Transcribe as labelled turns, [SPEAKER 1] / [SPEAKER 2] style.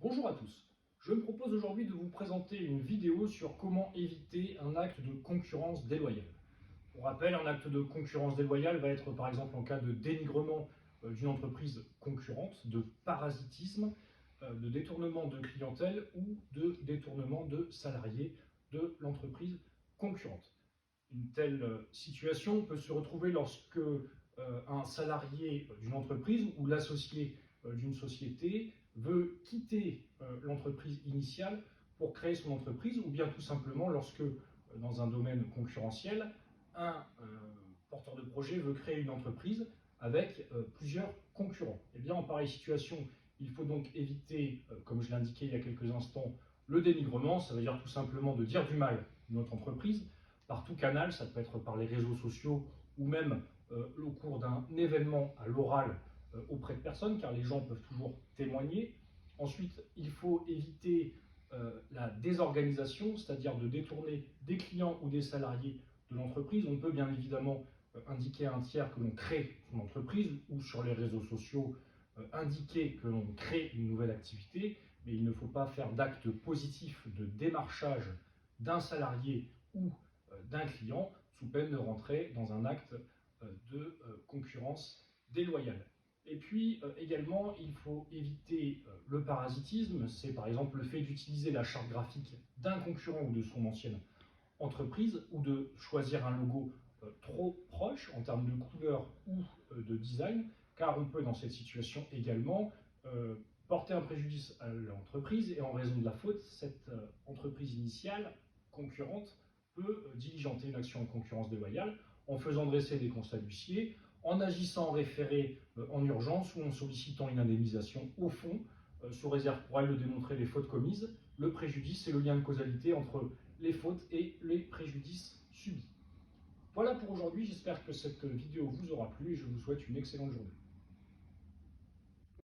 [SPEAKER 1] Bonjour à tous. Je me propose aujourd'hui de vous présenter une vidéo sur comment éviter un acte de concurrence déloyale. Pour rappel, un acte de concurrence déloyale va être par exemple en cas de dénigrement d'une entreprise concurrente, de parasitisme, de détournement de clientèle ou de détournement de salariés de l'entreprise concurrente. Une telle situation peut se retrouver lorsque un salarié d'une entreprise ou l'associé d'une société veut quitter l'entreprise initiale pour créer son entreprise, ou bien tout simplement lorsque, dans un domaine concurrentiel, un porteur de projet veut créer une entreprise avec plusieurs concurrents. Et bien, en pareille situation, il faut donc éviter, comme je l'indiquais il y a quelques instants, le dénigrement. Ça veut dire tout simplement de dire du mal de notre entreprise par tout canal, ça peut être par les réseaux sociaux ou même au cours d'un événement à l'oral auprès de personnes, car les gens peuvent toujours témoigner. Ensuite, il faut éviter la désorganisation, c'est-à-dire de détourner des clients ou des salariés de l'entreprise. On peut bien évidemment indiquer à un tiers que l'on crée son entreprise ou sur les réseaux sociaux indiquer que l'on crée une nouvelle activité, mais il ne faut pas faire d'actes positifs de démarchage d'un salarié ou d'un client sous peine de rentrer dans un acte de concurrence déloyale. Et puis également, il faut éviter le parasitisme, c'est par exemple le fait d'utiliser la charte graphique d'un concurrent ou de son ancienne entreprise, ou de choisir un logo trop proche en termes de couleur ou de design, car on peut dans cette situation également porter un préjudice à l'entreprise, et en raison de la faute, cette entreprise initiale concurrente peut diligenter une action en concurrence déloyale en faisant dresser des constats d'huissier, en agissant en référé en urgence ou en sollicitant une indemnisation au fond, sous réserve pour elle de démontrer les fautes commises, le préjudice et le lien de causalité entre les fautes et les préjudices subis. Voilà pour aujourd'hui, j'espère que cette vidéo vous aura plu et je vous souhaite une excellente journée.